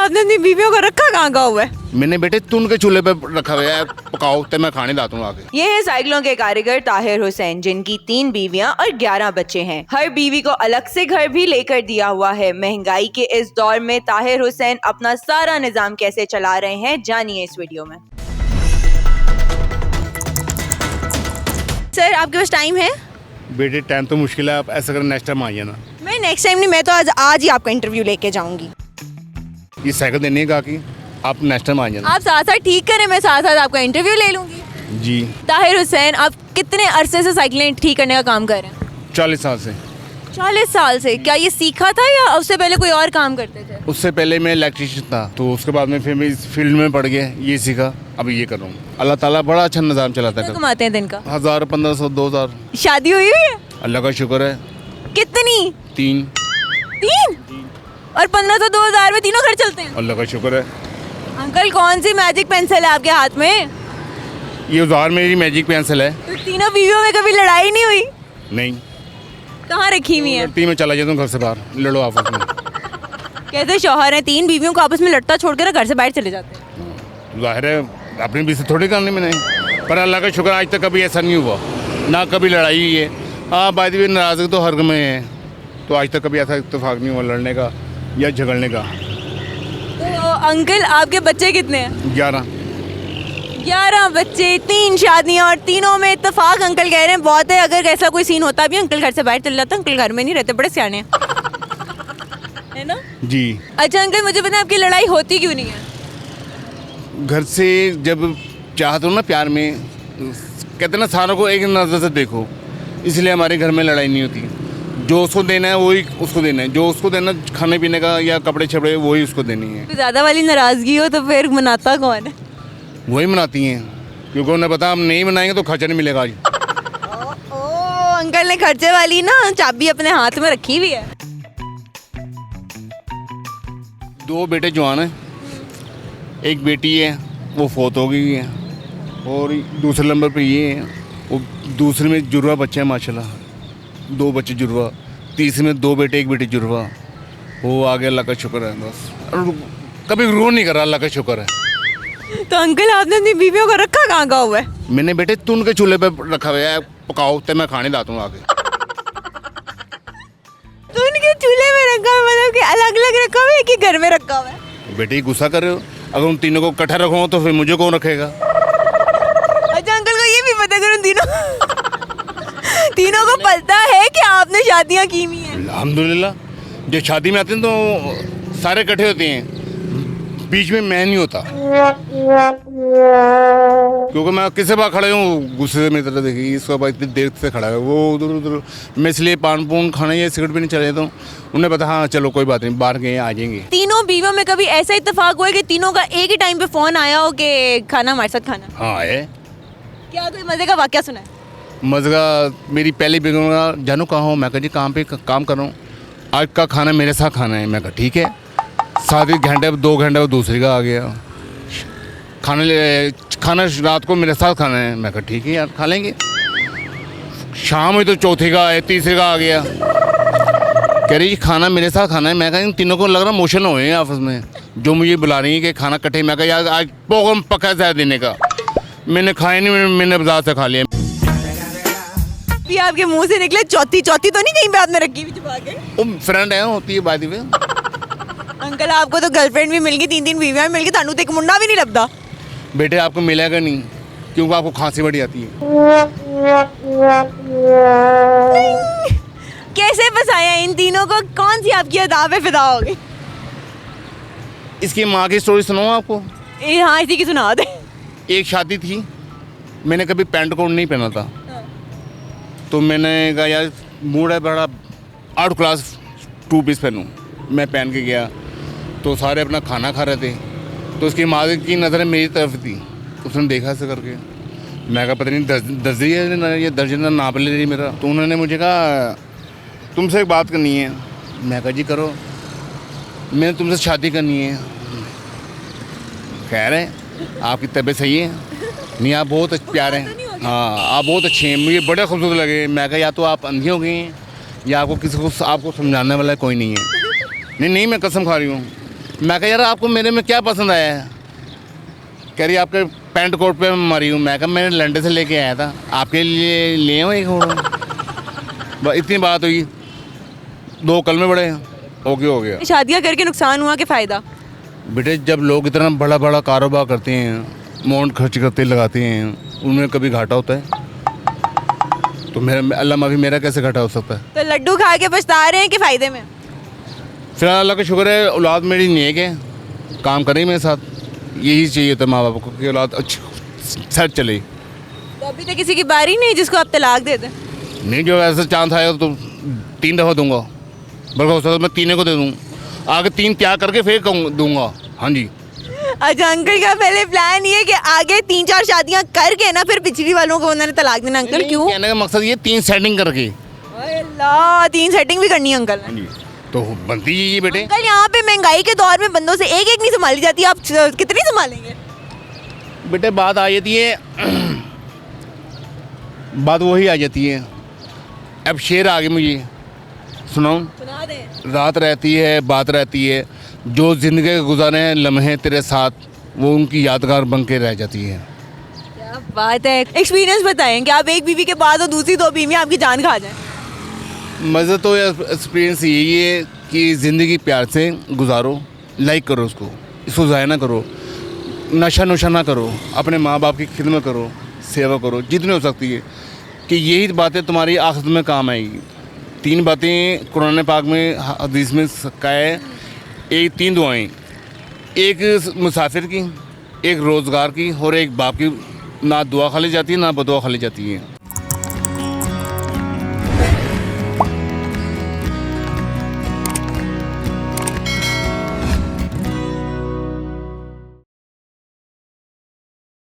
आपने अपनी बीवियों को रखा कहाँ हुआ है? मैंने बेटे तुन के चूल्हे पे रखा हुआ है, पकाओ तो मैं खाने दाता हूँ आके। ये है साइकिलों के कारीगर ताहिर हुसैन, जिनकी 3 बीवियां और 11 बच्चे हैं। हर बीवी को अलग से घर भी लेकर दिया हुआ है। महंगाई के इस दौर में ताहिर हुसैन अपना सारा निजाम कैसे चला रहे हैं, जानिए इस वीडियो में। सर, आपके पास टाइम है? बेटे टाइम तो मुश्किल है, आप ऐसा करें नेक्स्ट टाइम आइए ना। मैं नेक्स्ट टाइम नहीं, मैं तो आज ही आपका इंटरव्यू लेके जाऊंगी। ये साइकिल देनी है कहा कि आप नेक्स्ट टाइम आइए ना। आप साथ साथ ठीक करें, मैं साथ साथ आपका इंटरव्यू ले लूंगी। जी। ताहिर हुसैन, आप कितने अरसे से साइकिलें ठीक करने का काम कर रहे हैं? 40 साल से। 40 साल से? क्या ये सीखा था या उससे पहले कोई और काम करते थे? उससे पहले मैं इलेक्ट्रिशियन था, तो उसके बाद में फिर मैं इस फील्ड में पड़ गया, ये सीखा, अब ये कर रहा हूँ। अल्लाह ताला बड़ा अच्छा निज़ाम चलाता है। कमाते हैं दिन का? 1000, 1500, 2000। शादी हुई है? अल्लाह का शुक्र है। कितनी? 3। और 1500 2000 में तीनों घर चलते हैं? अल्लाह का शुक्र है। अंकल, कौन सी मैजिक पेंसिल है आपके हाथ में? ये उधार मेरी मैजिक पेंसिल है। तो तीनों बीवियों में कभी लड़ाई नहीं हुई? नहीं। कहाँ रखी हुई है? लड़ती में चला जाता हूँ घर से बाहर, लड़ो आपस में। कैसे शौहर हैं, 3 बीवियों को आपस में लड़ता छोड़कर घर से बाहर चले जाते हैं? जाहिर है अपनी बीवी से थोड़ी करनी मैंने, पर अल्लाह का शुक्र आज तक कभी ऐसा नहीं हुआ, ना कभी लड़ाई हुई है। हाँ, बात भी नाराज़गी तो हर में है, तो आज तक कभी ऐसा इत्तेफाक नहीं हुआ लड़ने का या झगड़ने का। तो अंकल, आपके बच्चे कितने हैं? 11 बच्चे, 3 शादियाँ और तीनों में इत्तेफाक। अंकल कह रहे हैं बहुत है, अगर ऐसा कोई सीन होता भी अंकल घर से बाहर चले जाते, अंकल घर में नहीं रहते, बड़े सियाने हैं। है ना? जी। अच्छा अंकल, मुझे पता है आपकी लड़ाई होती क्यों नहीं है? घर से जब चाहते हो ना प्यार में, कहते ना सारों को एक नज़र से देखो, इसलिए हमारे घर में लड़ाई नहीं होती। जो उसको देना है वही उसको देना है, जो उसको देना खाने पीने का या कपड़े छपड़े वही उसको देनी है। तो ज़्यादा वाली नाराज़गी हो तो फिर मनाता कौन है? वही मनाती हैं, क्योंकि उन्हें पता हम नहीं मनाएंगे तो खर्चा नहीं मिलेगा। आज ओ, अंकल ने खर्चे वाली ना चाबी अपने हाथ में रखी हुई है। 2 बेटे जवान हैं, एक बेटी है वो फौत हो गई है, और दूसरे नंबर पे ये है, वो दूसरे में जुड़वा बच्चे हैं माशाल्लाह, 2 बच्चे जुड़वा, तीसरे में 2 बेटे 1 बेटी जुड़वा। वो आगे अल्लाह का शुक्र है बस, और कभी रो नहीं कर रहा, अल्लाह का शुक्र है। तो अंकल, आपने अपनी बीवियों को रखा कहाँ हुआ है? मैंने बेटे तुन के चूल्हे पे रखा हुआ है, पकाओ तो मैं खाने दाता हूँ आगे। तो उनके चूल्हे में रखा हुआ मतलब कि अलग अलग रखा हुआ है कि घर में रखा हुआ है? बेटे गुस्सा कर रहे हो, अगर उन तीनों को इकट्ठा रखो तो फिर मुझे कौन रखेगा? अच्छा अंकल को ये भी पता करो उन तीनों को पता है कि आपने शादियाँ की हुई हैं? अल्हम्दुलिल्लाह, जब शादी में आते हैं तो सारे इकट्ठे होते हैं, बीच में मैं नहीं होता, क्योंकि मैं किसी बार खड़े हूँ गुस्से से मेरी तरह देखिए, इसका बात इतनी देर से खड़ा है, वो उधर उधर, मैं इसलिए पान पून खाने या सिगरेट भी नहीं चले जाता हूँ। उन्हें पता हाँ चलो कोई बात नहीं, बाहर गए आ जाएंगे। तीनों बीवियों में कभी ऐसा इत्तेफाक हुआ है कि तीनों का एक ही टाइम पे फोन आया हो कि खाना हमारे साथ खाना? हाँ है। क्या कोई मजे का वाकया सुना है? मज़ा, मेरी पहली बेगम का जानू कहाँ हो, मैं कहा जी काम पे काम कर रहा हूँ, आज का खाना मेरे साथ खाना है। मैं कहा ठीक है। 7 घंटे 2 घंटे वो दूसरी का आ गया, खाना रात को मेरे साथ खाना है। मैं कहा ठीक है यार खा लेंगे। शाम में तो चौथे का आया, तीसरे का आ गया, कह रही खाना मेरे साथ खाना है। मैं कहा इन तीनों को लग रहा मोशन हो हैं आपस में, जो मुझे बुला रही है कि खाना कटे। मैं कहा यार आज प्रोग्राम पक्का है देने का, मैंने खाया नहीं, मैंने बाजार से खा लिया। भी आपके मुंह से निकले चौथी तो नहीं कहीं पे आपने रखी हुई छुपा के? वो फ्रेंड है, होती है बात में। अंकल, आपको तो गर्लफ्रेंड भी मिल गई, 3 बीवियां भी मिल गई, थानू तो एक मुंडा भी नहीं लगता। बेटे आपको मिलेगा नहीं, क्योंकि आपको खांसी बड़ी आती है। कैसे फंसाया इन तीनों को? कौन सी आपकी अदा पे फिदा हो गई? इसकी माँ की स्टोरी सुनाऊँ आपको? हाँ, इसी की सुना दे। एक शादी थी, मैंने कभी पैंट कोट नहीं पहना था, तो मैंने कहा यार मूड है बड़ा, आउट क्लास 2 पीस पहनूँ। मैं पहन के गया तो सारे अपना खाना खा रहे थे, तो उसकी माँ की नज़रें मेरी तरफ थी, उसने देखा ऐसे करके। मैं कहा पता नहीं दर्जी है ये दर्जन नाप ले रही मेरा। तो उन्होंने मुझे कहा तुमसे एक बात करनी है। मैं कहा जी करो। मैंने तुमसे शादी करनी है। खैर है, आपकी तबीयत सही है? नहीं, आप बहुत प्यारे हैं। हाँ, आप बहुत अच्छे हैं, मुझे बड़े खूबसूरत लगे। मैं कहा या तो आप अंधी हो गई हैं या आपको किसी को आपको समझाने वाला कोई नहीं है। नहीं, मैं कसम खा रही हूँ। मैं कहा यार आपको मेरे में क्या पसंद आया है? कह रही आपके पैंट कोट पे मरी हूँ। मैं कहा मैंने लंडन से लेके आया था, आपके लिए ले आऊँ एक फोटो। बस इतनी बात हुई, 2 कलमे बड़े ओके हो गया। शादियाँ करके नुकसान हुआ कि फ़ायदा? बेटे जब लोग इतना बड़ा बड़ा कारोबार करते हैं, अमाउंट खर्च करते लगाते हैं, उनमें कभी घाटा होता है? तो मेरा अल्लाह माफी, मेरा कैसे घाटा हो सकता है? तो लड्डू खा के पछता रहे हैं कि फ़ायदे में? फिलहाल अल्लाह का शुक्र है, औलाद मेरी नेक है, काम करे मेरे साथ। यही चाहिए था माँ बाप को कि औलाद अच्छी सेट चले। तो अभी तक किसी की बारी नहीं जिसको आप तलाक दे दें? नहीं, जो ऐसा चांस आएगा तो 3 दफ़ा दूंगा, बल्कि हो सकता है मैं 3 को दे दूँ, आगे 3 त्याग करके फिर दूंगा। हाँ जी। अच्छा अंकल का पहले प्लान ये कि आगे 3-4 शादियाँ करके ना फिर पिछली वालों को उन्होंने तलाक देना। अंकल क्यों? कहने का मकसद ये 3 सेटिंग करके। अल्लाह, 3 सेटिंग भी करनी है अंकल? हाँ जी, तो बनती ही ये बेटे। अंकल यहाँ पे महंगाई के दौर में बंदों से एक एक नहीं संभाली जाती, आप कितनी संभालेंगे? बेटे बात आ जाती है, बात वही आ जाती है। अब शेर आ गए, मुझे सुनाऊं? सुना दें। रात रहती है, बात रहती है, जो ज़िंदगी के गुजारे हैं लम्हे तेरे साथ, वो उनकी यादगार बन के रह जाती है। क्या बात है। एक्सपीरियंस बताएं कि आप एक बीवी के बाद और दूसरी 2 बीवियाँ आपकी जान खा जाएं। मज़ा तो एक्सपीरियंस यही है कि ज़िंदगी प्यार से गुजारो, लाइक करो उसको ज़ाया ना करो, नशा नुशा ना करो, अपने माँ बाप की खिदमत करो, सेवा करो जितनी हो सकती है, कि यही बातें तुम्हारी आखिरत में काम आएगी। 3 बातें कुरान पाक में, हदीस में कहा है, 3 दुआएं, एक मुसाफिर की, एक रोज़गार की और एक बाप की। ना दुआ खाली जाती है ना बदुआ खाली जाती है।